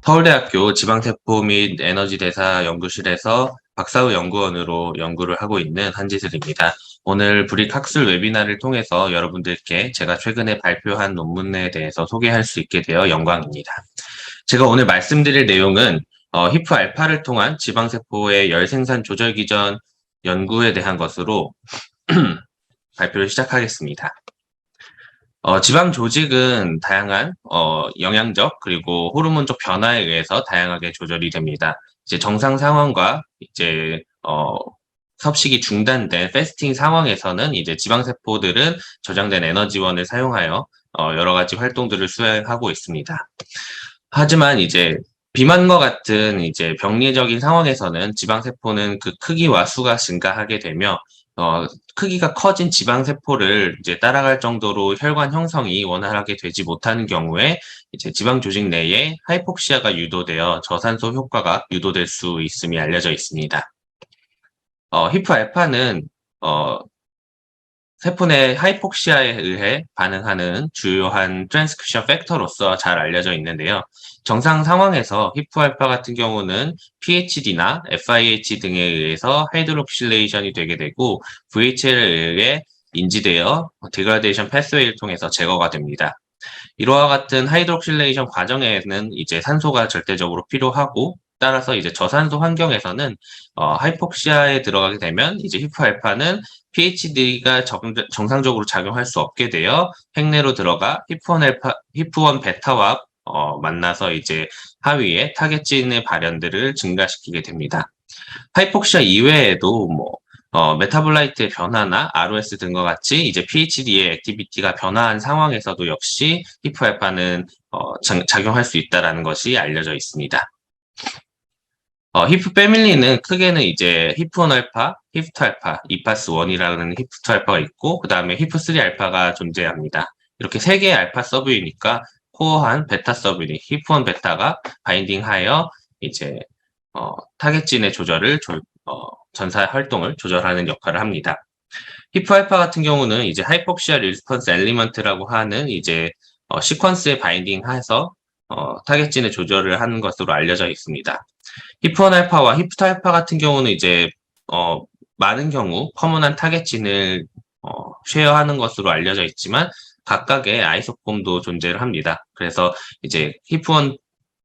서울대학교 지방세포 및 에너지대사 연구실에서 박사후 연구원으로 연구를 하고 있는 한지슬입니다. 오늘 불익학술 웨비나를 통해서 여러분들께 제가 최근에 발표한 논문에 대해서 소개할 수 있게 되어 영광입니다. 제가 오늘 말씀드릴 내용은 히프알파를 통한 지방세포의 열생산 조절 기전 연구에 대한 것으로 발표를 시작하겠습니다. 지방 조직은 다양한 영양적 그리고 호르몬적 변화에 의해서 다양하게 조절이 됩니다. 이제 정상 상황과 이제 섭식이 중단된 패스팅 상황에서는 이제 지방 세포들은 저장된 에너지원을 사용하여 여러 가지 활동들을 수행하고 있습니다. 하지만 이제 비만과 같은 이제 병리적인 상황에서는 지방 세포는 그 크기와 수가 증가하게 되며 크기가 커진 지방세포를 이제 따라갈 정도로 혈관 형성이 원활하게 되지 못하는 경우에 이제 지방 조직 내에 하이폭시아가 유도되어 저산소 효과가 유도될 수 있음이 알려져 있습니다. 히프알파는 세포 내 하이폭시아에 의해 반응하는 주요한 트랜스크립션 팩터로서 잘 알려져 있는데요. 정상 상황에서 히프알파 같은 경우는 PHD나 FIH 등에 의해서 하이드록실레이션이 되게 되고 VHL에 의해 인지되어 디그라데이션 패스웨이를 통해서 제거가 됩니다. 이와 같은 하이드록실레이션 과정에는 이제 산소가 절대적으로 필요하고 따라서 이제 저산소 환경에서는 하이폭시아에 들어가게 되면 이제 히프알파는 PHD가 정상적으로 작용할 수 없게 되어 획내로 들어가 히프1 베타와 만나서 이제 하위에 타겟진의 발현들을 증가시키게 됩니다. 하이폭시아 이외에도 메타볼라이트의 변화나 ROS 등과 같이 이제 PHD의 액티비티가 변화한 상황에서도 역시 히프알파는 작용할 수 있다는 것이 알려져 있습니다. 히프 패밀리는 크게는 이제 히프1알파, 히프2알파, 이파스1이라는 히프2알파가 있고 그 다음에 히프3알파가 존재합니다. 이렇게 세 개의 알파 서브유니까 코어한 베타 서브유닛, 히프1 베타가 바인딩하여 이제 타겟진의 조절을 전사 활동을 조절하는 역할을 합니다. 히프알파 같은 경우는 이제 하이폭시아 리스폰스 엘리먼트라고 하는 이제 시퀀스에 바인딩해서 타겟진의 조절을 하는 것으로 알려져 있습니다. 히프1알파와 히프2알파 같은 경우는 이제 많은 경우 커먼한 타겟진을 쉐어하는 것으로 알려져 있지만 각각의 아이소폼도 존재를 합니다. 그래서 이제 히프1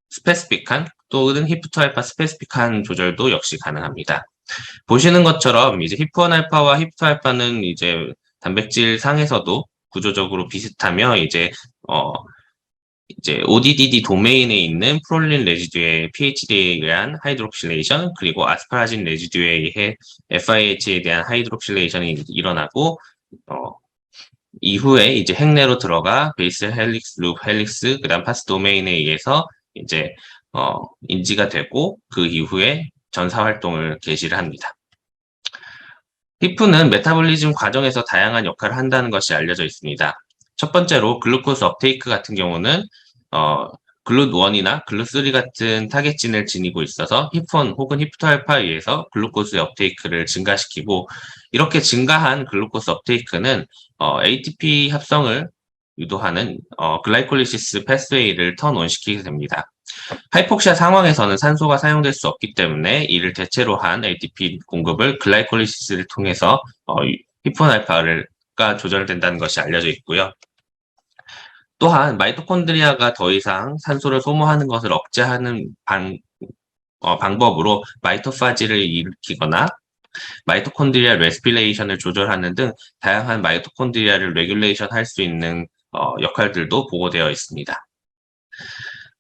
스페시픽한 또는 히프2알파 스페시픽한 조절도 역시 가능합니다. 보시는 것처럼 이제 히프1알파와 히프2알파는 이제 단백질 상에서도 구조적으로 비슷하며 이제 ODDD 도메인에 있는 프롤린 레지듀의 PHD에 의한 하이드록실레이션 그리고 아스파라진 레지듀에 의해 FIH에 대한 하이드록실레이션이 일어나고 이후에 이제 핵내로 들어가 베이스 헬릭스, 룹 헬릭스, 그다음 파스 도메인에 의해서 이제 인지가 되고 그 이후에 전사 활동을 개시를 합니다. 히프는 메타볼리즘 과정에서 다양한 역할을 한다는 것이 알려져 있습니다. 첫 번째로 글루코스 업테이크 같은 경우는 글룻1이나 글룻3 같은 타겟진을 지니고 있어서 히프1 혹은 히프2알파에 의해서 글루코스의 업테이크를 증가시키고 이렇게 증가한 글루코스 업테이크는 ATP 합성을 유도하는 글라이콜리시스 패스웨이를 턴온시키게 됩니다. 하이폭시아 상황에서는 산소가 사용될 수 없기 때문에 이를 대체로 한 ATP 공급을 글라이콜리시스를 통해서 히프1알파가 조절된다는 것이 알려져 있고요. 또한 마이토콘드리아가 더 이상 산소를 소모하는 것을 억제하는 방법으로 마이토파지를 일으키거나 마이토콘드리아 레스피레이션을 조절하는 등 다양한 마이토콘드리아를 레귤레이션 할 수 있는 역할들도 보고되어 있습니다.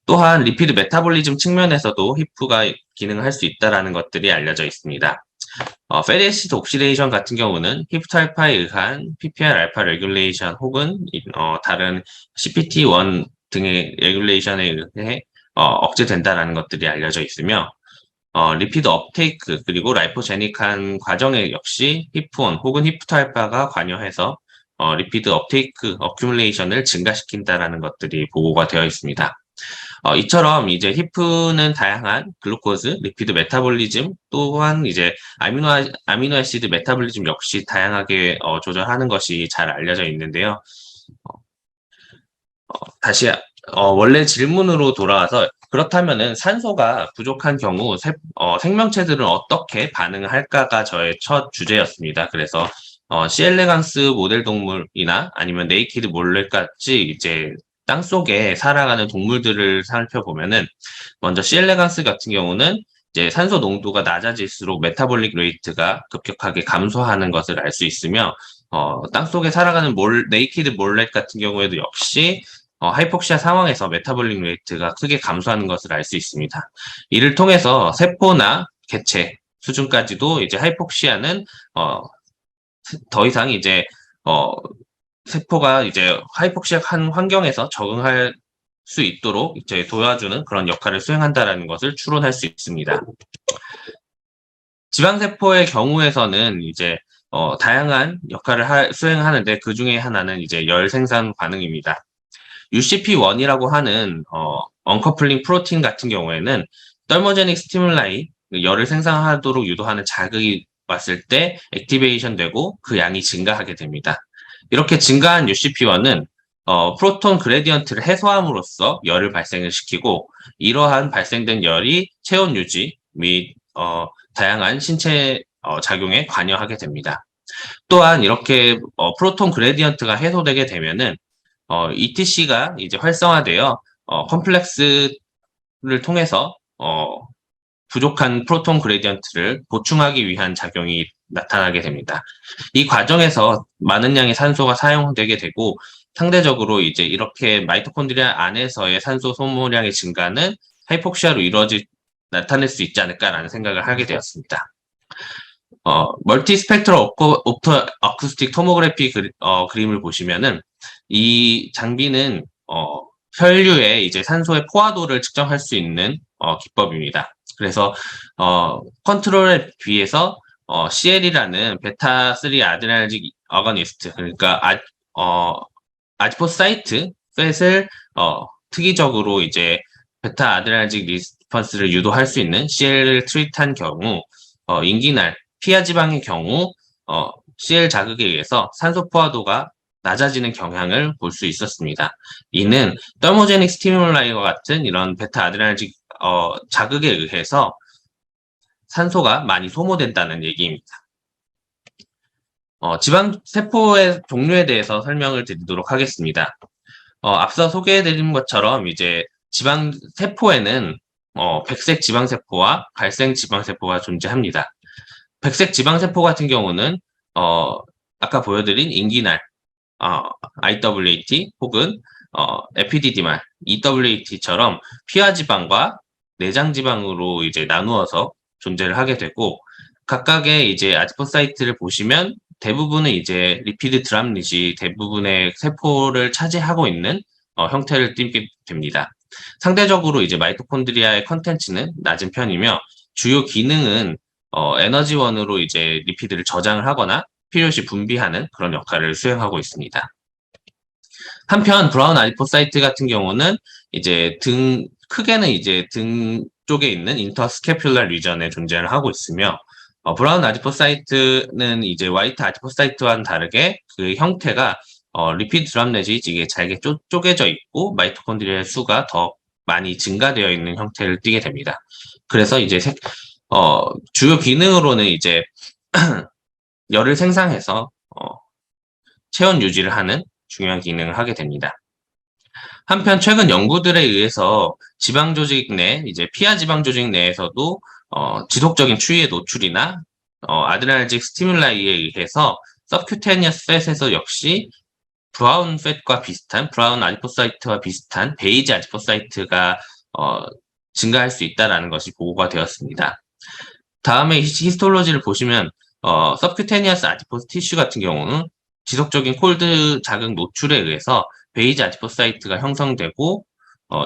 또한 리피드 메타볼리즘 측면에서도 히프가 기능을 할 수 있다는 것들이 알려져 있습니다. 페리에시드 옥시데이션 같은 경우는 히프2알파에 의한 PPR-알파 레귤레이션 혹은 다른 CPT1 등의 레귤레이션에 의해 억제된다는 것들이 알려져 있으며 리피드 업테이크 그리고 라이포제닉한 과정에 역시 히프1 혹은 히프2알파가 관여해서 리피드 업테이크 어큐뮬레이션을 증가시킨다는 것들이 보고가 되어 있습니다. 이처럼 이제 히프는 다양한 글루코즈, 리피드 메타볼리즘 또한 이제 아미노 애시드 메타볼리즘 역시 다양하게 조절하는 것이 잘 알려져 있는데요. 다시 원래 질문으로 돌아와서 그렇다면은 산소가 부족한 경우 생명체들은 어떻게 반응을 할까가 저의 첫 주제였습니다. 그래서 C. 엘레강스 모델 동물이나 아니면 네이키드 몰렛같이 이제 땅 속에 살아가는 동물들을 살펴보면은 먼저 C. 엘레강스 같은 경우는 이제 산소 농도가 낮아질수록 메타볼릭 레이트가 급격하게 감소하는 것을 알 수 있으며 땅 속에 살아가는 네이키드 몰렛 같은 경우에도 역시 하이폭시아 상황에서 메타볼릭 레이트가 크게 감소하는 것을 알 수 있습니다. 이를 통해서 세포나 개체 수준까지도 이제 하이폭시아는 더 이상 이제 어, 세포가 이제 하이폭시아한 환경에서 적응할 수 있도록 이제 도와주는 그런 역할을 수행한다라는 것을 추론할 수 있습니다. 지방세포의 경우에서는 이제 다양한 역할을 수행하는데 그 중에 하나는 이제 열 생산 반응입니다. UCP1이라고 하는 언커플링 프로틴 같은 경우에는 떨모제닉 스티뮬라이 열을 생산하도록 유도하는 자극이 왔을 때 액티베이션 되고 그 양이 증가하게 됩니다. 이렇게 증가한 UCP1은 프로톤 그레디언트를 해소함으로써 열을 발생을 시키고 이러한 발생된 열이 체온 유지 및 다양한 신체 작용에 관여하게 됩니다. 또한 이렇게 프로톤 그레디언트가 해소되게 되면은 ETC가 이제 활성화되어 컴플렉스를 통해서 부족한 프로톤 그레디언트를 보충하기 위한 작용이 나타나게 됩니다. 이 과정에서 많은 양의 산소가 사용되게 되고 상대적으로 이제 이렇게 마이토콘드리아 안에서의 산소 소모량의 증가는 하이폭시아로 나타낼 수 있지 않을까라는 생각을 하게 되었습니다. 멀티 스펙트럴 옵토 어쿠스틱 토모그래피 그림을 보시면은 이 장비는 혈류의 이제 산소의 포화도를 측정할 수 있는 기법입니다. 그래서 컨트롤에 비해서 CL이라는 베타3 아드레날직 어거니스트 그러니까 아디포사이트 팻을 특이적으로 이제 베타 아드레날직 리스폰스를 유도할 수 있는 CL을 트릿한 경우 인기날 피하 지방의 경우 CL 자극에 의해서 산소 포화도가 낮아지는 경향을 볼 수 있었습니다. 이는 떨모제닉 스티뮬라이와 같은 이런 베타 아드레날직 자극에 의해서 산소가 많이 소모된다는 얘기입니다. 지방 세포의 종류에 대해서 설명을 드리도록 하겠습니다. 앞서 소개해드린 것처럼 이제 지방 세포에는 백색 지방세포와 갈색 지방세포가 존재합니다. 백색 지방세포 같은 경우는 아까 보여드린 인기날, IWAT 혹은 에피디디말, EWAT처럼 피하지방과 내장지방으로 이제 나누어서 존재를 하게 되고 각각의 이제 아디포사이트를 보시면 대부분은 이제 리피드 드랍릿이 대부분의 세포를 차지하고 있는 형태를 띠게 됩니다. 상대적으로 이제 마이토콘드리아의 컨텐츠는 낮은 편이며 주요 기능은 에너지원으로 이제 리피드를 저장을 하거나 필요시 분비하는 그런 역할을 수행하고 있습니다. 한편 브라운 아디포사이트 같은 경우는 이제 크게는 이제 등 쪽에 있는 인터스캐퓰라 리전에 존재를 하고 있으며 브라운 아디포사이트는 이제 화이트 아디포사이트와는 다르게 그 형태가 리피드 드랍넷이 이게 잘게 쪼개져 있고 마이토콘드리아의 수가 더 많이 증가되어 있는 형태를 띠게 됩니다. 그래서 이제 주요 기능으로는 이제 열을 생산해서 체온 유지를 하는 중요한 기능을 하게 됩니다. 한편 최근 연구들에 의해서 지방 조직 내 이제 피하 지방 조직 내에서도 지속적인 추위의 노출이나 아드레날직 스티뮬라이에 의해서 서큐테니어스 팻에서 역시 브라운 팻과 비슷한 브라운 아디포사이트와 비슷한 베이지 아디포사이트가 증가할 수 있다라는 것이 보고가 되었습니다. 다음에 히스톨로지를 보시면 서큐테니어스 아디포스 티슈 같은 경우는 지속적인 콜드 자극 노출에 의해서 베이지 아디포사이트가 형성되고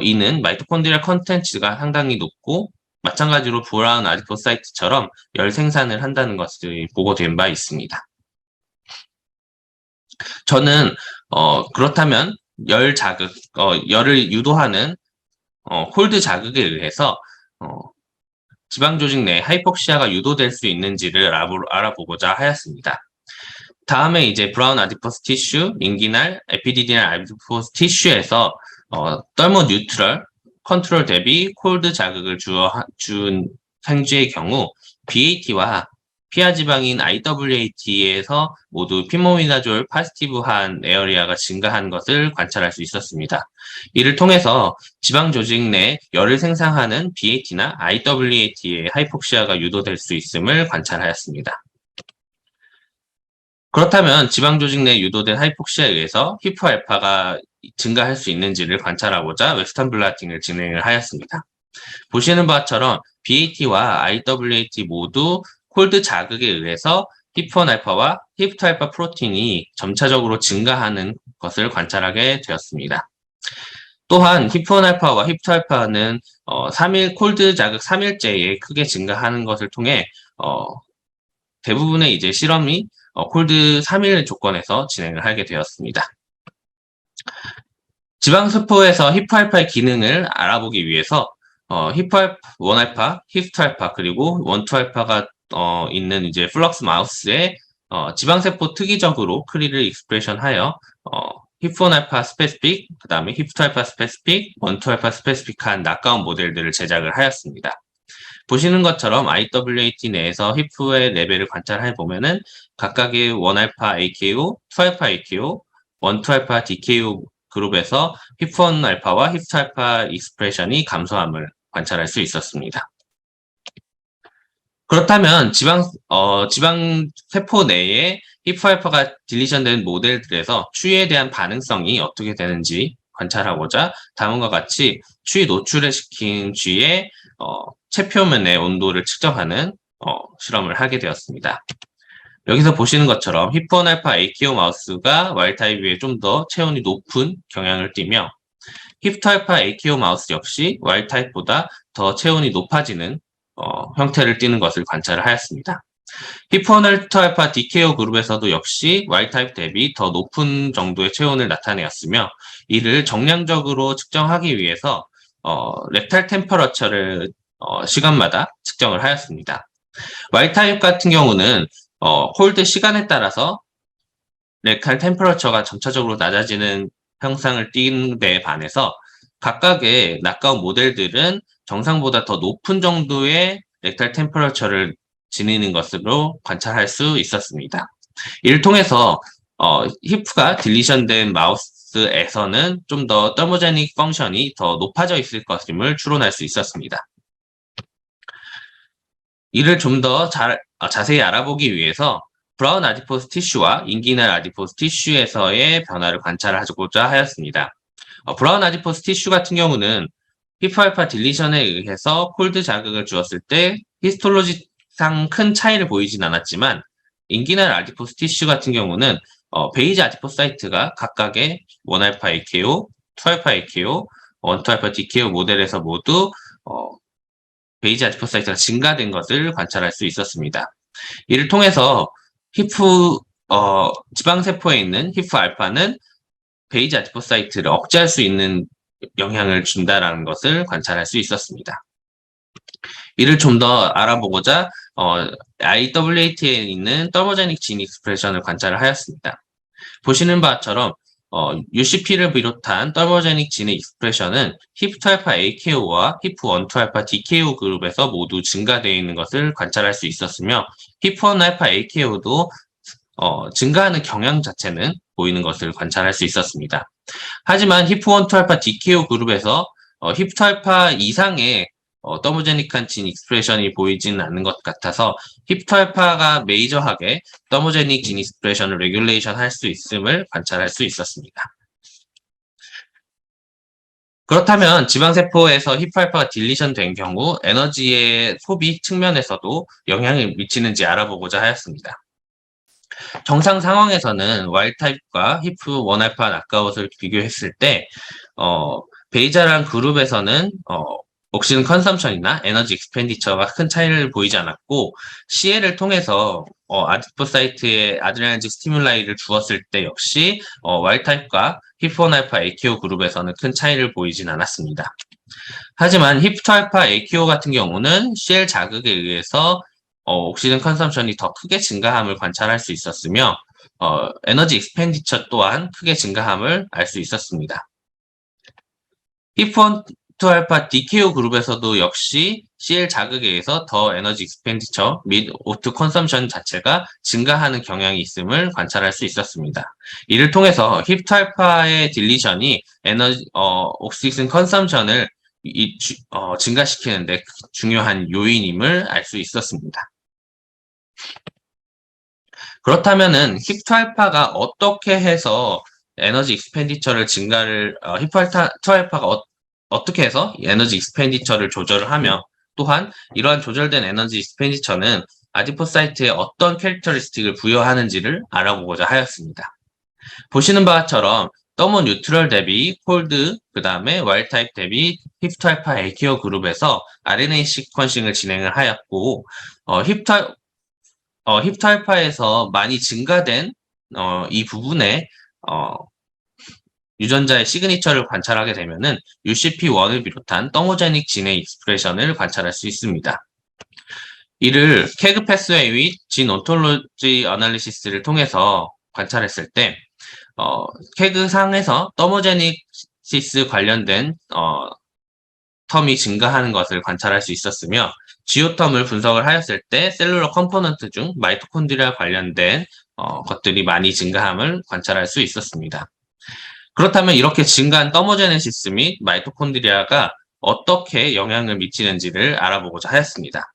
이는 마이토콘드리얼 컨텐츠가 상당히 높고 마찬가지로 브라운 아디포사이트처럼 열 생산을 한다는 것이 보고된 바 있습니다. 저는 그렇다면 열 자극, 열을 유도하는 콜드 자극에 의해서 지방 조직 내 하이폭시아가 유도될 수 있는지를 알아보고자 하였습니다. 다음에 이제 브라운 아디포스 티슈, 인기날, 에피디디널 아디포스 티슈에서 떨모 뉴트럴 컨트롤 대비 콜드 자극을 준 행주의 경우 BAT와 피하 지방인 IWAT에서 모두 피모미나졸 파지티브한 에어리아가 증가한 것을 관찰할 수 있었습니다. 이를 통해서 지방 조직 내 열을 생산하는 BAT나 IWAT의 하이폭시아가 유도될 수 있음을 관찰하였습니다. 그렇다면 지방 조직 내 유도된 하이폭시아에 의해서 히프알파가 증가할 수 있는지를 관찰하고자 웨스턴 블라팅을 진행을 하였습니다. 보시는 바처럼 BAT와 IWAT 모두 콜드 자극에 의해서 히프1알파와 히프2알파 프로틴이 점차적으로 증가하는 것을 관찰하게 되었습니다. 또한 히프1알파와 히프2알파는 3일 콜드 자극 3일째에 크게 증가하는 것을 통해 대부분의 이제 실험이 콜드 3일 조건에서 진행을 하게 되었습니다. 지방세포에서 히프1알파의 기능을 알아보기 위해서 히프1알파, 히프2알파 그리고 1,2알파가 있는 이제 플럭스 마우스에 지방세포 특이적으로 크리를 익스프레션하여 히프1알파 스페시픽, 그 다음에 히프2알파 스페시픽, 1,2알파 스페시픽한 낙가운 모델들을 제작을 하였습니다. 보시는 것처럼 IWAT 내에서 히프의 레벨을 관찰해 보면은 각각의 1알파 AKO, 2알파 AKO, 1,2알파 DKO 그룹에서 히프1알파와 히프2알파 익스프레션이 감소함을 관찰할 수 있었습니다. 그렇다면 지방 세포 내에 히프1알파가 딜리션된 모델들에서 추위에 대한 반응성이 어떻게 되는지 관찰하고자 다음과 같이 추위 노출을 시킨 쥐의 체표면의 온도를 측정하는 실험을 하게 되었습니다. 여기서 보시는 것처럼 히프1알파 AKO 마우스가 와일드타입 위에 좀 더 체온이 높은 경향을 띠며 히프2알파 AKO 마우스 역시 와일드타입보다 더 체온이 높아지는 형태를 띠는 것을 관찰을 하였습니다. 히프1알파 DKO 그룹에서도 역시 와일드타입 대비 더 높은 정도의 체온을 나타내었으며 이를 정량적으로 측정하기 위해서 렉탈 템퍼러처를 시간마다 측정을 하였습니다. 와일드타입 같은 경우는 홀드 시간에 따라서 렉탈 템퍼러처가 점차적으로 낮아지는 형상을 띈 데에 반해서 각각의 낙가운 모델들은 정상보다 더 높은 정도의 렉탈 템퍼러처를 지니는 것으로 관찰할 수 있었습니다. 이를 통해서 히프가 딜리션된 마우스에서는 좀 더 더모제닉 펑션이 더 높아져 있을 것임을 추론할 수 있었습니다. 이를 좀 더 자세히 알아보기 위해서 브라운 아디포스 티슈와 인기날 아디포스 티슈에서의 변화를 관찰하고자 하였습니다. 브라운 아디포스 티슈 같은 경우는 히프알파 딜리션에 의해서 콜드 자극을 주었을 때 히스톨로지상 큰 차이를 보이진 않았지만 인기날 아디포스 티슈 같은 경우는 베이지 아디포사이트가 각각의 1알파 AKO, 2알파 AKO, 1,2알파 DKO 모델에서 모두 베이지 아디포사이트가 증가된 것을 관찰할 수 있었습니다. 이를 통해서 지방세포에 있는 히프알파는 베이지 아디포사이트를 억제할 수 있는 영향을 준다라는 것을 관찰할 수 있었습니다. 이를 좀 더 알아보고자 IWAT에 있는 더모제닉 진 익스프레션을 관찰을 하였습니다. 보시는 바처럼 UCP를 비롯한 더모제닉 진의 익스프레션은 히프2알파 AKO와 히프1,2알파 DKO 그룹에서 모두 증가되어 있는 것을 관찰할 수 있었으며 히프1알파 AKO도 증가하는 경향 자체는 보이는 것을 관찰할 수 있었습니다. 하지만 히프1,2알파 DKO 그룹에서 히프2알파 이상의 더모제닉한 진 익스프레션이 보이지는 않는 것 같아서 히프2알파가 메이저하게 더모제닉 진 익스프레션을 레귤레이션 할 수 있음을 관찰할 수 있었습니다. 그렇다면 지방세포에서 히프알파가 딜리션 된 경우 에너지의 소비 측면에서도 영향을 미치는지 알아보고자 하였습니다. 정상 상황에서는 와일드타입과 히프1알파 낙가웃을 비교했을 때 베이자란 그룹에서는 옥시즌 컨섬션이나 에너지 익스펜디처가 큰 차이를 보이지 않았고 CL을 통해서 아디포사이트에 아드레날직 스티뮬라이를 주었을 때 역시 와일드타입과 히프1알파 AKO 그룹에서는 큰 차이를 보이진 않았습니다. 하지만 히프2알파 AKO 같은 경우는 CL 자극에 의해서 옥시즌 컨섬션이 더 크게 증가함을 관찰할 수 있었으며 에너지 익스펜디처 또한 크게 증가함을 알 수 있었습니다. 힙2알파 DKO 그룹에서도 역시 CL 자극에 의해서 더 에너지 익스펜디처 및 오트 컨섬션 자체가 증가하는 경향이 있음을 관찰할 수 있었습니다. 이를 통해서 힙2알파의 딜리션이 옥시슨 컨섬션을 증가시키는데 중요한 요인임을 알 수 있었습니다. 그렇다면은 힙2알파가 어떻게 해서 에너지 익스펜디처를 힙2알파가 어떻게 해서 에너지 익스펜디처를 조절을 하며 또한 이러한 조절된 에너지 익스펜디처는 아디포사이트에 어떤 캐릭터리스틱을 부여하는지를 알아보고자 하였습니다. 보시는 바처럼 더모 뉴트럴 대비 콜드, 그 다음에 와일드 타입 대비 힙2알파 에이케어 그룹에서 RNA 시퀀싱을 진행을 하였고, 힙2알파에서 많이 증가된 이 부분에 유전자의 시그니처를 관찰하게 되면은 UCP1을 비롯한 더모제닉 진의 익스프레션을 관찰할 수 있습니다. 이를 캐그 패스웨이 및 진 온톨로지 어널리시스를 통해서 관찰했을 때 캐그 상에서 더모제닉시스 관련된 텀이 증가하는 것을 관찰할 수 있었으며 지오텀을 분석을 하였을 때 셀룰러 컴포넌트 중 마이토콘드리아 관련된 것들이 많이 증가함을 관찰할 수 있었습니다. 그렇다면 이렇게 증가한 더모제네시스 및 마이토콘드리아가 어떻게 영향을 미치는지를 알아보고자 하였습니다.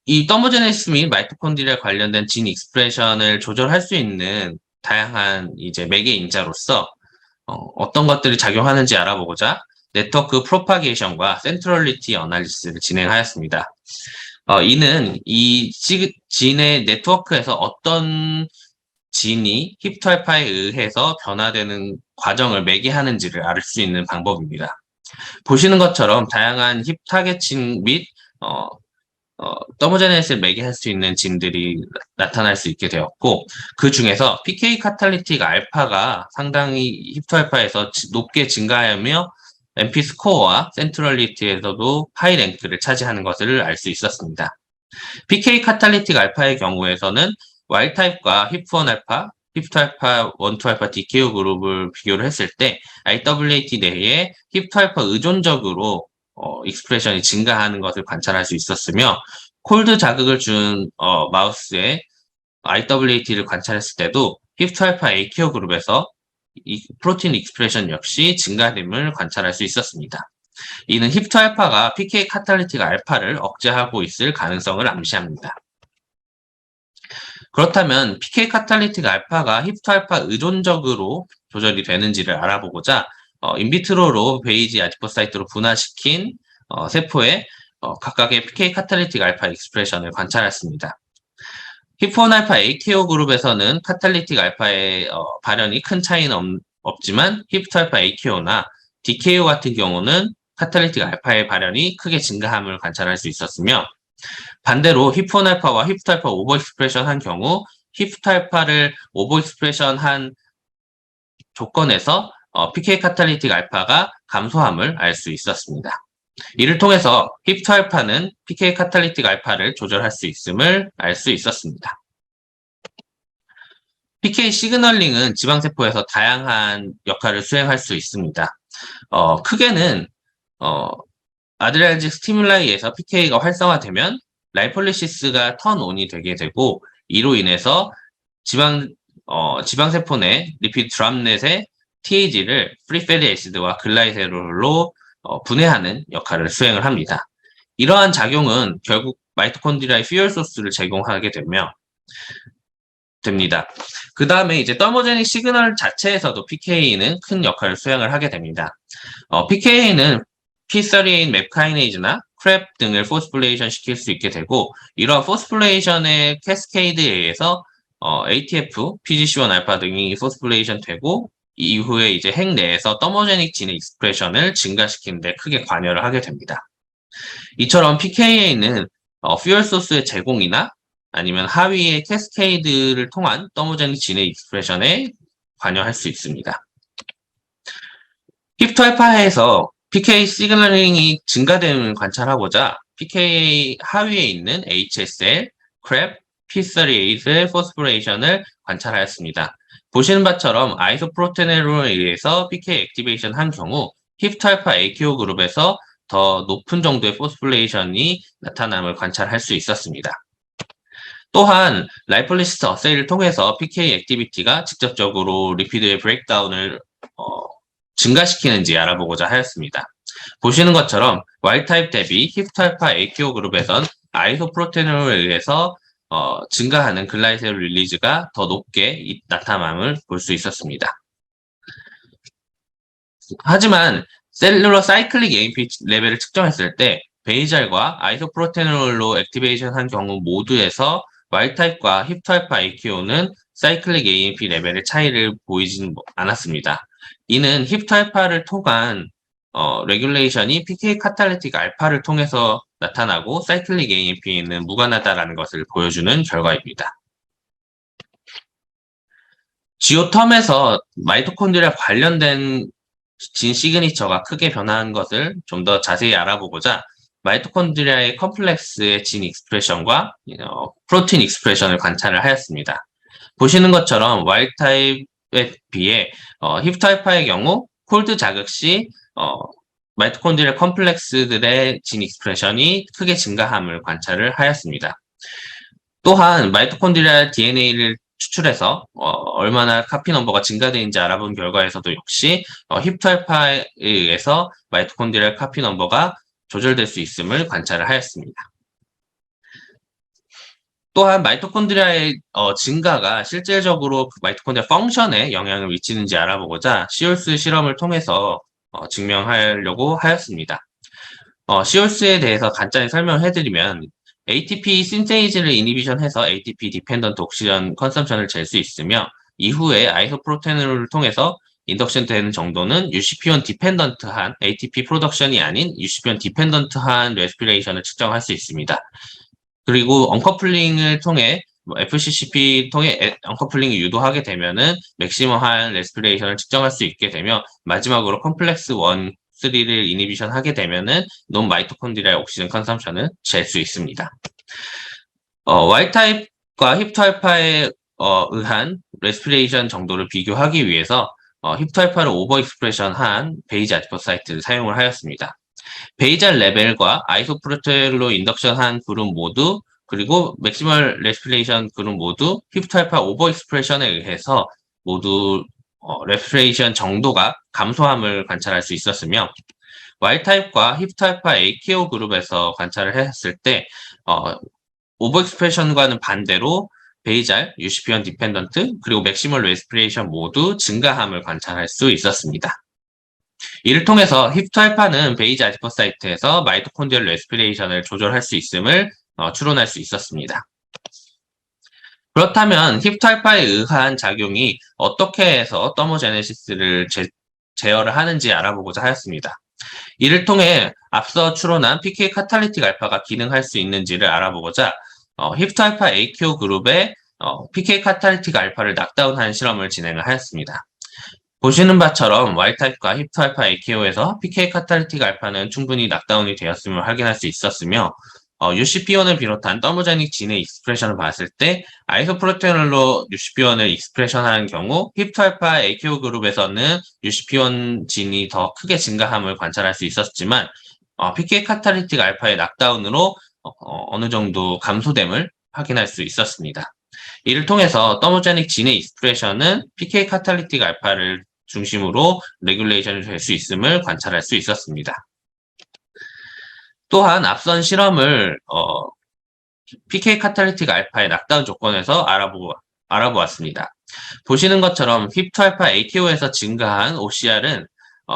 이 더모제네시스 및 마이토콘드리아 관련된 진 익스프레션을 조절할 수 있는 다양한 이제 매개 인자로서 어떤 것들이 작용하는지 알아보고자 네트워크 프로파게이션과 센트럴리티 어널리시스를 진행하였습니다. 이는 이 진의 네트워크에서 어떤 진이 힙2알파에 의해서 변화되는 과정을 매개하는지를 알 수 있는 방법입니다. 보시는 것처럼 다양한 힙 타겟진 및 더모제네시스를 매개할 수 있는 진들이 나타날 수 있게 되었고 그 중에서 PK 카탈리틱 알파가 상당히 힙2알파에서 높게 증가하며 MP 스코어와 센트럴리티에서도 하이 랭크를 차지하는 것을 알 수 있었습니다. PK 카탈리틱 알파의 경우에서는 와일드 타입과 힙1알파, 힙2알파, 1,2알파 DKO 그룹을 비교를 했을 때 IWAT 내에 힙2알파 의존적으로 익스프레션이 증가하는 것을 관찰할 수 있었으며 콜드 자극을 준 마우스의 IWAT를 관찰했을 때도 힙2알파 AKO 그룹에서 이 프로틴 익스프레션 역시 증가됨을 관찰할 수 있었습니다. 이는 힙2알파가 PK 카탈리틱 알파를 억제하고 있을 가능성을 암시합니다. 그렇다면 PK 카탈리틱 알파가 힙2알파 의존적으로 조절이 되는지를 알아보고자 인비트로로 베이지 아디포사이트로 분화시킨 세포의 각각의 PK 카탈리틱 알파 익스프레션을 관찰했습니다. 힙1알파 AKO 그룹에서는 카탈리틱 알파의 발현이 큰 차이는 없지만 힙2알파 AKO나 DKO 같은 경우는 카탈리틱 알파의 발현이 크게 증가함을 관찰할 수 있었으며 반대로 힙1알파와 힙2알파 오버 익스프레션 한 경우 힙2알파를 오버 익스프레션 한 조건에서 PK 카탈리틱 알파가 감소함을 알 수 있었습니다. 이를 통해서 힙2알파는 PK 카탈리틱 알파를 조절할 수 있음을 알 수 있었습니다. PK 시그널링은 지방세포에서 다양한 역할을 수행할 수 있습니다. 크게는 아드레날직 스티뮬라이에서 PK가 활성화되면 라이폴리시스가 턴온이 되게 되고 이로 인해서 지방세포 내 리피드 드랍넷의 TAG를 프리패티 애시드와 글라이세롤로 분해하는 역할을 수행을 합니다. 이러한 작용은 결국 마이토콘드리아의 퓨얼 소스를 제공하게 됩니다. 그 다음에 이제 더모제닉 시그널 자체에서도 PK는 큰 역할을 수행을 하게 됩니다. PK는 P38 맵카이네이즈나 크랩 등을 포스플레이션 시킬 수 있게 되고 이러한 포스플레이션의 캐스케이드에 의해서 ATF, PGC1 알파 등이 포스플레이션 되고 이후에 이제 핵 내에서 더모제닉 진의 익스프레션을 증가시키는 데 크게 관여를 하게 됩니다. 이처럼 PKA는 퓨얼 소스의 제공이나 아니면 하위의 캐스케이드를 통한 더모제닉 진의 익스프레션에 관여할 수 있습니다. 힙2알파에서 PK 시그널링이 증가됨을 관찰하고자 PKA 하위에 있는 HSL, 크랩, P38의 포스포레이션을 관찰하였습니다. 보시는 바처럼 아이소프로테네론에 의해서 PK 액티베이션 한 경우 힙토알파 AKO 그룹에서 더 높은 정도의 포스플레이션이 나타남을 관찰할 수 있었습니다. 또한 라이폴리시스 어세이를 통해서 PK 액티비티가 직접적으로 리피드의 브레이크다운을 증가시키는지 알아보고자 하였습니다. 보시는 것처럼 Y타입 대비 힙토알파 AKO 그룹에선 아이소프로테놀에 의해서 증가하는 글라이세롤 릴리즈가 더 높게 나타남을 볼 수 있었습니다. 하지만 셀룰러 사이클릭 AMP 레벨을 측정했을 때 베이잘과 아이소프로테놀로 액티베이션한 경우 모두에서 Y타입과 힙토알파 AKO는 사이클릭 AMP 레벨의 차이를 보이진 않았습니다. 이는 힙토알파를 통한 레귤레이션이 PK 카탈리틱 알파를 통해서 나타나고 사이클릭 AMP는 무관하다라는 것을 보여주는 결과입니다. 지오텀에서 마이토콘드리아 관련된 진 시그니처가 크게 변화한 것을 좀 더 자세히 알아보고자 마이토콘드리아의 컴플렉스의 진 익스프레션과 프로틴 익스프레션을 관찰을 하였습니다. 보시는 것처럼 Y타입에 비해 힙타입파의 경우 콜드 자극 시 마이토콘드리아 컴플렉스들의 진 익스프레션이 크게 증가함을 관찰을 하였습니다. 또한 마이토콘드리아 DNA를 추출해서 얼마나 카피 넘버가 증가되는지 알아본 결과에서도 역시 힙토알파에 의해서 마이토콘드리아 카피 넘버가 조절될 수 있음을 관찰을 하였습니다. 또한 마이토콘드리아의 증가가 실질적으로 마이토콘드리아 펑션에 영향을 미치는지 알아보고자 시올스 실험을 통해서 증명하려고 하였습니다. 시올스에 대해서 간단히 설명해드리면 ATP 신세이즈를 이니비션해서 ATP 디펜던트 옥시전 컨섬션을 잴 수 있으며 이후에 아이소프로테놀을 통해서 인덕션 되는 정도는 UCP1 디펜던트한 ATP 프로덕션이 아닌 UCP1 디펜던트한 레스피레이션을 측정할 수 있습니다. 그리고 언커플링을 통해 FCCP 통해 언커플링을 유도하게 되면은 맥시멈한 레스피레이션을 측정할 수 있게 되며 마지막으로 컴플렉스 1, 3를 이니비션 하게 되면은 논 마이토콘드리아의 옥시전 컨섬션을 잴 수 있습니다. Y타입과 힙토알파에 의한 레스피레이션 정도를 비교하기 위해서 힙토알파를 오버 익스프레션한 베이지 아디포사이트를 사용을 하였습니다. 베이잘 레벨과 아이소프로텔로 인덕션한 그룹 모두 그리고 맥시멀 레스피레이션 그룹 모두 힙토알파 오버 익스프레션에 의해서 모두 레스피레이션 정도가 감소함을 관찰할 수 있었으며 Y타입과 힙토알파 AKO 그룹에서 관찰을 했을 때 오버 익스프레션과는 반대로 베이잘, UCP1 디펜던트, 그리고 맥시멀 레스피레이션 모두 증가함을 관찰할 수 있었습니다. 이를 통해서 힙토알파는 베이지 아디포사이트에서 마이토콘드리얼 레스피레이션을 조절할 수 있음을 추론할 수 있었습니다. 그렇다면 힙토알파에 의한 작용이 어떻게 해서 더모제네시스를 제어를 하는지 알아보고자 하였습니다. 이를 통해 앞서 추론한 PK 카탈리틱 알파가 기능할 수 있는지를 알아보고자 힙토알파 AKO 그룹의 PK 카탈리틱 알파를 낙다운한 실험을 진행을 하였습니다. 보시는 바처럼 Y타입과 힙토알파 AKO에서 PK 카탈리틱 알파는 충분히 낙다운이 되었음을 확인할 수 있었으며 UCP1을 비롯한 더모제닉 진의 익스프레션을 봤을 때 아이소프로테놀로 UCP1을 익스프레션하는 경우 힙토알파 AKO 그룹에서는 UCP1 진이 더 크게 증가함을 관찰할 수 있었지만 PK 카탈리틱 알파의 낙다운으로 어느 정도 감소됨을 확인할 수 있었습니다. 이를 통해서 더모제닉 진의 익스프레션은 PK 카탈리틱 알파를 중심으로 레귤레이션이 될 수 있음을 관찰할 수 있었습니다. 또한 앞선 실험을 PK 카탈리틱 알파의 낙다운 조건에서 알아보았습니다. 보시는 것처럼 힙토알파 AKO에서 증가한 OCR은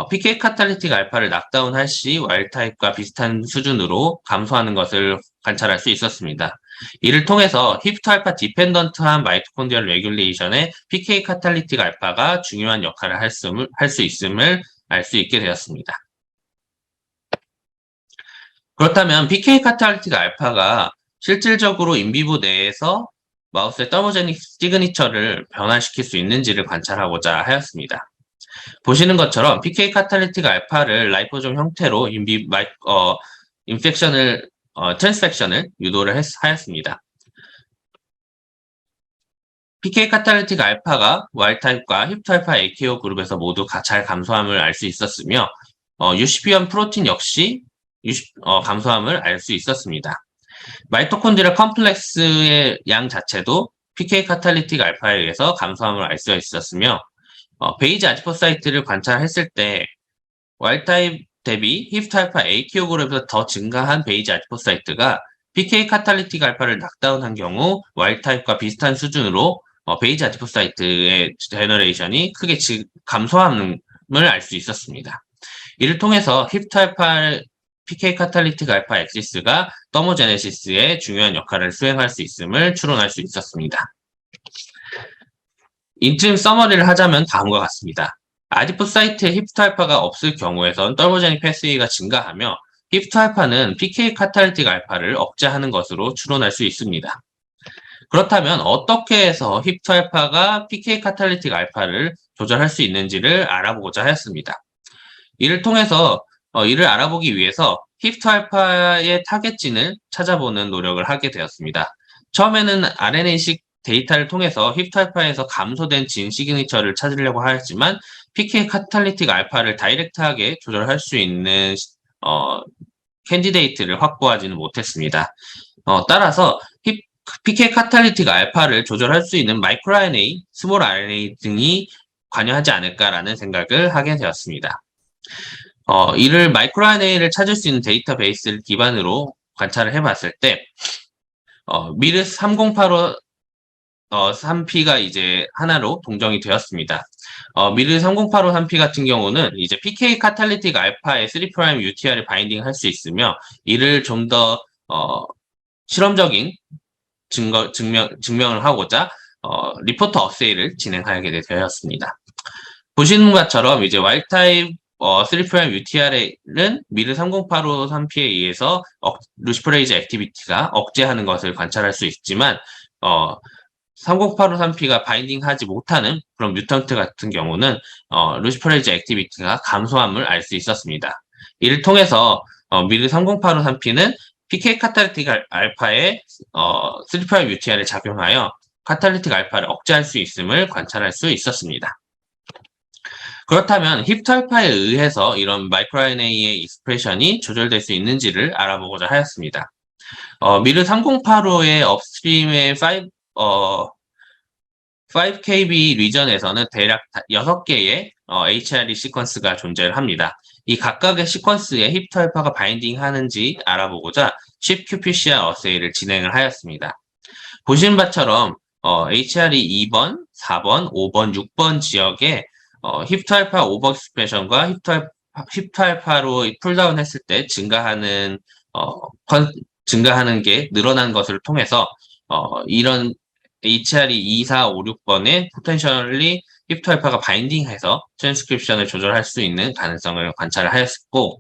PK 카탈리틱 알파를 낙다운할 시 Y타입과 비슷한 수준으로 감소하는 것을 관찰할 수 있었습니다. 이를 통해서 힙토알파 디펜던트한 마이토콘드리얼 레귤레이션에 PK 카탈리틱 알파가 중요한 역할을 할 수 있음을 알 수 있게 되었습니다. 그렇다면 PK 카탈리틱 알파가 실질적으로 인비보 내에서 마우스의 더모제닉 시그니처를 변화시킬 수 있는지를 관찰하고자 하였습니다. 보시는 것처럼 PK 카탈리틱 알파를 라이포솜 형태로 인펙션을 트랜스펙션을 유도를 하였습니다. PK 카탈리틱 알파가 Y타입과 힙토알파 AKO 그룹에서 모두 잘 감소함을 알 수 있었으며 UCP1 프로틴 역시 감소함을 알 수 있었습니다. 마이토콘드리아 컴플렉스의 양 자체도 PK 카탈리틱 알파에 의해서 감소함을 알 수 있었으며, 베이지 아디포사이트를 관찰했을 때 와일드타입 대비 히프트 알파 A키로그램보다 더 증가한 베이지 아디포사이트가 PK 카탈리틱 알파를 낙다운한 경우 와일드타입과 비슷한 수준으로 베이지 아디포사이트의 제너레이션이 크게 감소함을 알 수 있었습니다. 이를 통해서 히프트 알파 PK 카탈리틱 알파 엑시스가 더모제네시스에 중요한 역할을 수행할 수 있음을 추론할 수 있었습니다. 인트림 서머리를 하자면 다음과 같습니다. 아디포사이트에 히프트 알파가 없을 경우에선 더모제닉 패스웨이가 증가하며 히프트 알파는 PK 카탈리틱 알파를 억제하는 것으로 추론할 수 있습니다. 그렇다면 어떻게 해서 히프트 알파가 PK 카탈리틱 알파를 조절할 수 있는지를 알아보고자 하였습니다. 이를 통해서 이를 알아보기 위해서 히프트 알파의 타겟진을 찾아보는 노력을 하게 되었습니다. 처음에는 RNA-식 데이터를 통해서 히프트 알파에서 감소된 진 시그니처를 찾으려고 하였지만 PK 카탈리틱 알파를 다이렉트하게 조절할 수 있는 캔디데이트를 확보하지는 못했습니다. 따라서 PK 카탈리틱 알파를 조절할 수 있는 마이크로 RNA, 스몰 RNA 등이 관여하지 않을까라는 생각을 하게 되었습니다. 이를 마이크로 RNA를 찾을 수 있는 데이터베이스를 기반으로 관찰을 해봤을 때, 미르스 3085 3P가 이제 하나로 동정이 되었습니다. 미르 3085 3P 같은 경우는 이제 PK 카탈리틱 알파의 3' UTR을 바인딩할 수 있으며, 이를 좀 더 실험적인 증명을 하고자 리포터 어세이를 진행하게 되었습니다. 보시는 것처럼 이제 와일드타입 3' UTR은 미르 3085 3P에 의해서 루시프레이즈 액티비티가 억제하는 것을 관찰할 수 있지만 3085 3P가 바인딩하지 못하는 그런 뮤턴트 같은 경우는 루시프레이즈 액티비티가 감소함을 알 수 있었습니다. 이를 통해서 미르 3085 3P는 PK 카탈리틱 알파의 3' UTR에 작용하여 카탈리틱 알파를 억제할 수 있음을 관찰할 수 있었습니다. 그렇다면 히프트 알파에 의해서 이런 마이크로 RNA의 익스프레션이 조절될 수 있는지를 알아보고자 하였습니다. 미르 3085의 업스트림의 5KB 리전에서는 대략 6개의 HRE 시퀀스가 존재를 합니다. 이 각각의 시퀀스에 히프트 알파가 바인딩 하는지 알아보고자 쉽QPCR 어세이를 진행을 하였습니다. 보시는 바처럼 HRE 2번, 4번, 5번, 6번 지역에 히프트 알파 오버 익스프레션과 히프트 알파로 풀다운 했을 때 증가하는 게 늘어난 것을 통해서 이런 HRE 2, 4, 5, 6번에 포텐셜리 히프트 알파가 바인딩해서 트랜스크립션을 조절할 수 있는 가능성을 관찰을 하였고,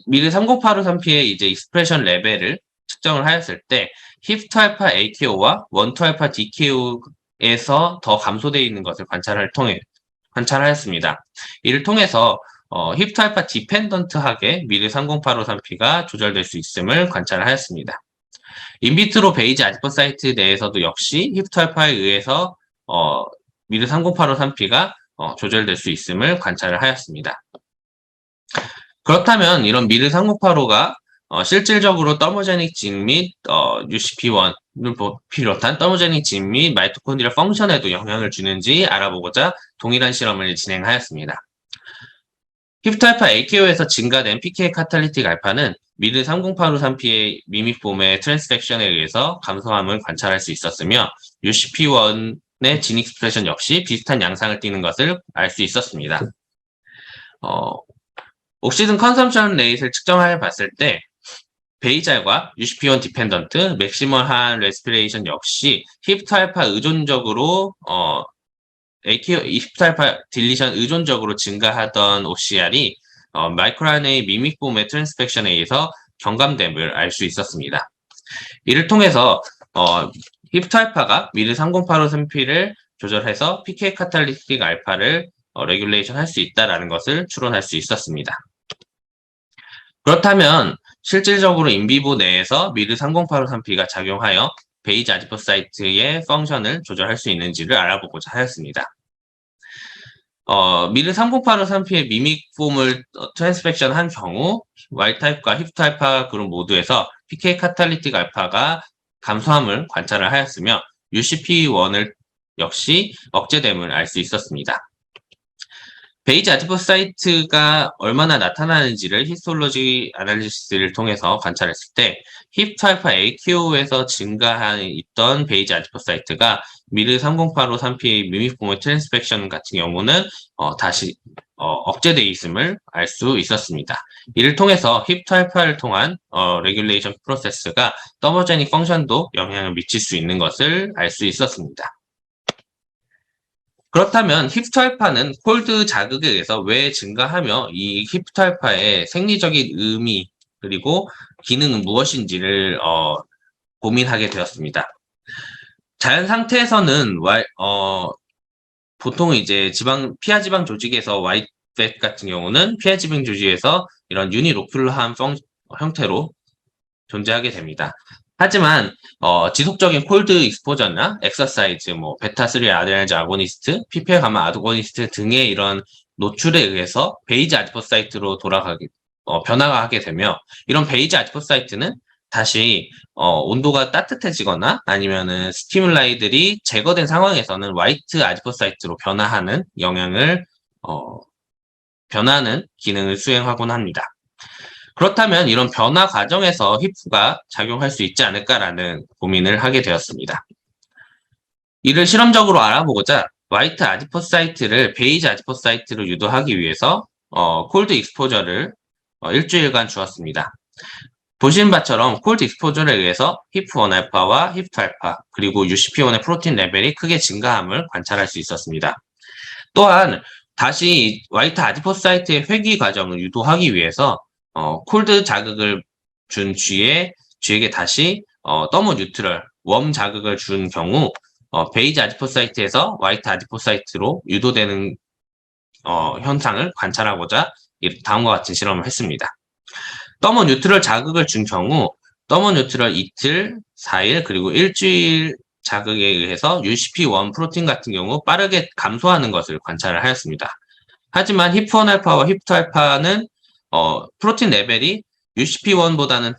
미르 3085 3P의 이제 익스프레션 레벨을 측정을 하였을 때 히프트 알파 AKO와 원투 알파 DKO에서 더 감소되어 있는 것을 관찰하였습니다. 이를 통해서 히프트 알파 디펜던트하게 미르 3085 3P가 조절될 수 있음을 관찰하였습니다. 인비트로 베이지 아디포사이트 내에서도 역시 히프트 알파에 의해서 미르 3085 3P가 조절될 수 있음을 관찰을 하였습니다. 그렇다면 이런 미르 3085가 실질적으로 더모제닉 진 및 UCP1을 비롯한 더모제닉 진 및 마이토콘드리아 펑션에도 영향을 주는지 알아보고자 동일한 실험을 진행하였습니다. 히프트 알파 AKO에서 증가된 PK 카탈리틱 알파는 미르 3085 3P의 미믹폼의 트랜스렉션에 의해서 감소함을 관찰할 수 있었으며 UCP1의 진 익스프레션 역시 비슷한 양상을 띠는 것을 알 수 있었습니다. 옥시즌 컨섬션 레이트를 측정해 봤을 때 베이잘과 UCP1 디펜던트, 맥시멀한 레스피레이션 역시 히프트 알파 의존적으로 히프트 알파 딜리션 의존적으로 증가하던 OCR이 마이크로 RNA 미믹폼의 트랜스펙션에 의해서 경감됨을 알 수 있었습니다. 이를 통해서 히프트 알파가 미르 3085 3P를 조절해서 PK 카탈리틱 알파를 레귤레이션 할 수 있다는 것을 추론할 수 있었습니다. 그렇다면 실질적으로 인비보 내에서 미르 3085 3P가 작용하여 베이지 아디포사이트의 펑션을 조절할 수 있는지를 알아보고자 하였습니다. 미르 3085-3P의 미믹 폼을 트랜스펙션 한 경우 Y타입과 힙타입파 그룹 모두에서 PK 카탈리틱 알파가 감소함을 관찰을 하였으며 UCP1을 역시 억제됨을 알 수 있었습니다. 베이지 아디포사이트가 얼마나 나타나는지를 히스톨로지 아날리시스를 통해서 관찰했을 때 힙타입파 AQ에서 증가한 있던 베이지 아디포사이트가 미르 3085-3P 미믹폼의 트랜스펙션 같은 경우는 다시 억제되어 있음을 알 수 있었습니다. 이를 통해서 힙타입파를 통한 레귤레이션 프로세스가 더머제닉 펑션도 영향을 미칠 수 있는 것을 알 수 있었습니다. 그렇다면 힙스알파는 콜드 자극에 의해서 왜 증가하며 이 힙스알파의 생리적인 의미 그리고 기능은 무엇인지를 고민하게 되었습니다. 자연 상태에서는 보통 이제 피하 지방 조직에서 와이팻 같은 경우는 피하 지방 조직에서 이런 유니로큘러한 형태로 존재하게 됩니다. 하지만 지속적인 콜드 익스포저나 엑서사이즈, 베타3 아데나즈 아고니스트, PPL 가마 아고니스트 등의 이런 노출에 의해서 베이지 아디포사이트로 변화가 하게 되며 이런 베이지 아디포사이트는 다시 온도가 따뜻해지거나 아니면은 스티뮬라이들이 제거된 상황에서는 화이트 아디포사이트로 변화하는 변하는 기능을 수행하곤 합니다. 그렇다면 이런 변화 과정에서 히프가 작용할 수 있지 않을까라는 고민을 하게 되었습니다. 이를 실험적으로 알아보고자 화이트 아디포사이트를 베이지 아디포사이트로 유도하기 위해서 콜드 익스포저를 일주일간 주었습니다. 보시는 바처럼 콜드 익스포저에 의해서 히프1알파와 히프2알파 그리고 UCP1의 프로틴 레벨이 크게 증가함을 관찰할 수 있었습니다. 또한 다시 화이트 아디포사이트의 회귀 과정을 유도하기 위해서 콜드 자극을 준 쥐에게 다시 더모 뉴트럴, 웜 자극을 준 경우 베이지 아디포사이트에서 화이트 아디포사이트로 유도되는 현상을 관찰하고자 다음과 같은 실험을 했습니다. 더모 뉴트럴 자극을 준 경우 더모 뉴트럴 이틀, 4일, 그리고 일주일 자극에 의해서 UCP1 프로틴 같은 경우 빠르게 감소하는 것을 관찰을 하였습니다. 하지만 히프1알파와 히프2알파는 프로틴 레벨이 UCP1보다는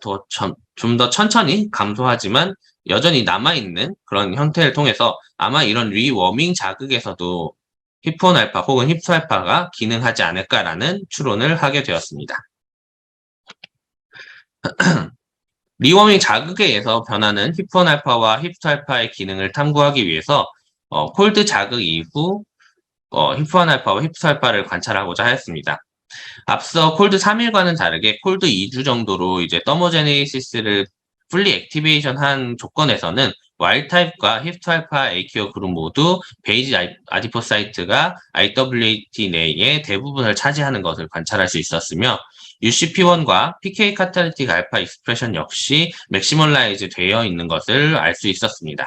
좀 더 천천히 감소하지만 여전히 남아있는 그런 형태를 통해서 아마 이런 리워밍 자극에서도 히프1알파 혹은 히프2알파가 기능하지 않을까라는 추론을 하게 되었습니다. 리워밍 자극에 의해서 변하는 히프1알파와 히프2알파의 기능을 탐구하기 위해서 콜드 자극 이후 히프1알파와 히프2알파를 관찰하고자 하였습니다. 앞서 콜드 3일과는 다르게 콜드 2주 정도로 이제 더모제네시스를 풀리 액티베이션 한 조건에서는 와일타입과 힙스알파 AQ 그룹 모두 베이지 아디포사이트가 IWAT 내의 대부분을 차지하는 것을 관찰할 수 있었으며 UCP1과 PK 카탈리틱 알파 익스프레션 역시 맥시멀라이즈 되어 있는 것을 알 수 있었습니다.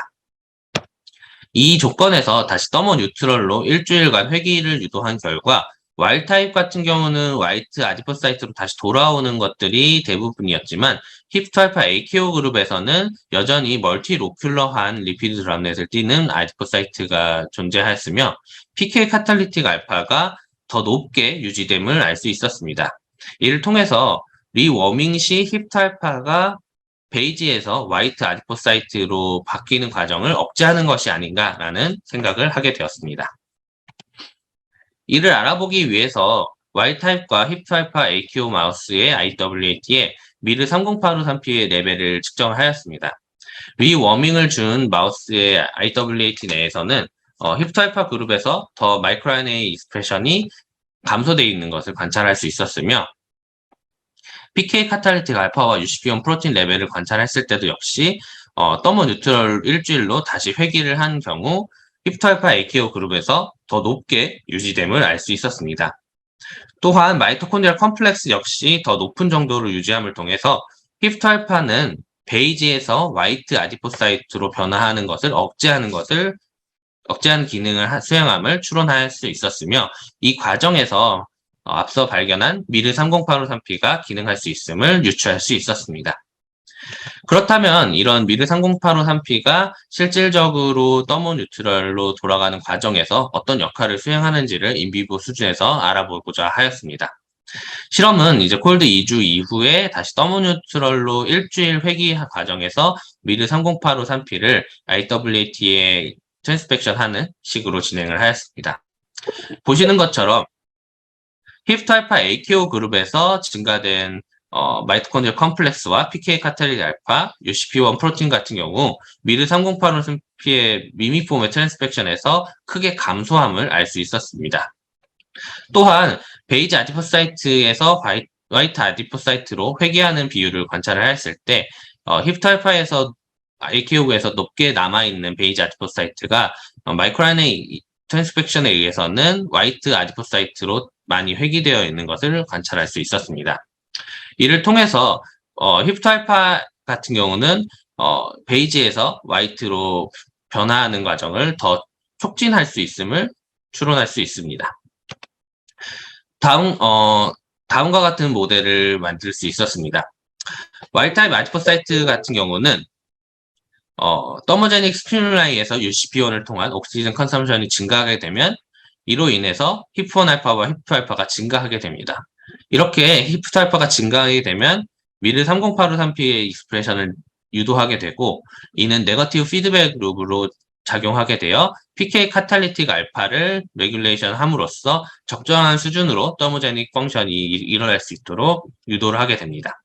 이 조건에서 다시 더모 뉴트럴로 일주일간 회귀를 유도한 결과 와일타입 같은 경우는 화이트 아디포사이트로 다시 돌아오는 것들이 대부분이었지만 힙스알파 AKO 그룹에서는 여전히 멀티로큘러한 리피드 드랍넷을 띠는 아디포사이트가 존재하였으며 PK 카탈리틱 알파가 더 높게 유지됨을 알 수 있었습니다. 이를 통해서 리워밍 시 힙스알파가 베이지에서 화이트 아디포사이트로 바뀌는 과정을 억제하는 것이 아닌가라는 생각을 하게 되었습니다. 이를 알아보기 위해서 Y타입과 힙타입파 AQ 마우스의 IWAT에 미르 3085-3P의 레벨을 측정하였습니다. 리워밍을 준 마우스의 IWAT 내에서는 힙타입파 그룹에서 더 마이크로RNA 익스프레션이 감소되어 있는 것을 관찰할 수 있었으며 PK 카탈리틱 알파와 UCP1 프로틴 레벨을 관찰했을 때도 역시 더모 뉴트럴 일주일로 다시 회귀를 한 경우 힙스알파 AKO 그룹에서 더 높게 유지됨을 알 수 있었습니다. 또한 마이토콘드리얼 컴플렉스 역시 더 높은 정도로 유지함을 통해서 힙스알파는 베이지에서 화이트 아디포사이트로 변화하는 것을 억제하는 기능을 수행함을 추론할 수 있었으며 이 과정에서 앞서 발견한 미르 3085-3P가 기능할 수 있음을 유추할 수 있었습니다. 그렇다면 이런 미르 30853P가 실질적으로 더모뉴트럴로 돌아가는 과정에서 어떤 역할을 수행하는지를 인비보 수준에서 알아보고자 하였습니다. 실험은 이제 콜드 2주 이후에 다시 더모뉴트럴로 일주일 회귀 과정에서 미르 30853P를 IWAT에 트랜스펙션 하는 식으로 진행을 하였습니다. 보시는 것처럼 히프토알파 AKO 그룹에서 증가된 마이토콘드리얼 컴플렉스와 PK 카탈리드 알파, UCP1 프로틴 같은 경우 미르 3085P의 미미폼의 트랜스펙션에서 크게 감소함을 알 수 있었습니다. 또한 베이지 아디포사이트에서 화이트 아디포사이트로 회귀하는 비율을 관찰을 했을 때 히프토알파에서 AKO에서 높게 남아있는 베이지 아디포사이트가 마이크로RNA 트랜스펙션에 의해서는 화이트 아디포사이트로 많이 회귀되어 있는 것을 관찰할 수 있었습니다. 이를 통해서 히프토알파 같은 경우는 베이지에서 화이트로 변화하는 과정을 더 촉진할 수 있음을 추론할 수 있습니다. 다음과 같은 모델을 만들 수 있었습니다. 와일드타입 아디포사이트 같은 경우는 더모제닉 스티뮬라이에서 UCP1을 통한 옥시즌 컨섬션이 증가하게 되면 이로 인해서 히프1알파와 히프알파가 증가하게 됩니다. 이렇게 히프알파가 증가하게 되면 미르 30853P의 익스프레션을 유도하게 되고 이는 네거티브 피드백 룹으로 작용하게 되어 PK 카탈리틱 알파를 레귤레이션 함으로써 적정한 수준으로 더모제닉 펑션이 일어날 수 있도록 유도를 하게 됩니다.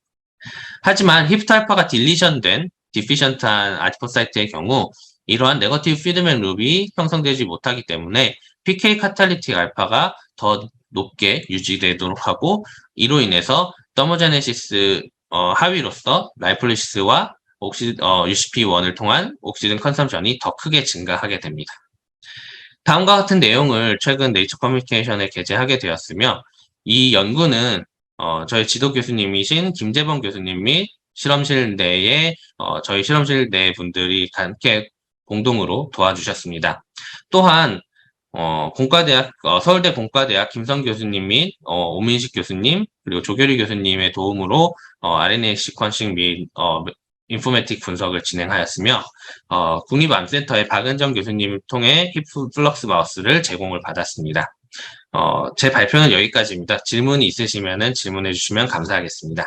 하지만 히프알파가 딜리션된 디피션트한 아디포사이트의 경우 이러한 네거티브 피드백 룹이 형성되지 못하기 때문에 PK 카탈리틱 알파가 더 높게 유지되도록 하고 이로 인해서 더모제네시스 하위로서 라이폴리시스와 UCP1을 통한 옥시즌 컨섬션이 더 크게 증가하게 됩니다. 다음과 같은 내용을 최근 네이처 커뮤니케이션에 게재하게 되었으며 이 연구는 저희 지도 교수님이신 김재범 교수님 및 실험실 내에 저희 실험실 내 분들이 함께 공동으로 도와주셨습니다. 또한 서울대 공과대학 김성 교수님 및 오민식 교수님 그리고 조교리 교수님의 도움으로 RNA 시퀀싱 및 인포메틱 분석을 진행하였으며 국립암센터의 박은정 교수님을 통해 히프 플럭스 마우스를 제공을 받았습니다. 제 발표는 여기까지입니다. 질문이 있으시면 질문해 주시면 감사하겠습니다.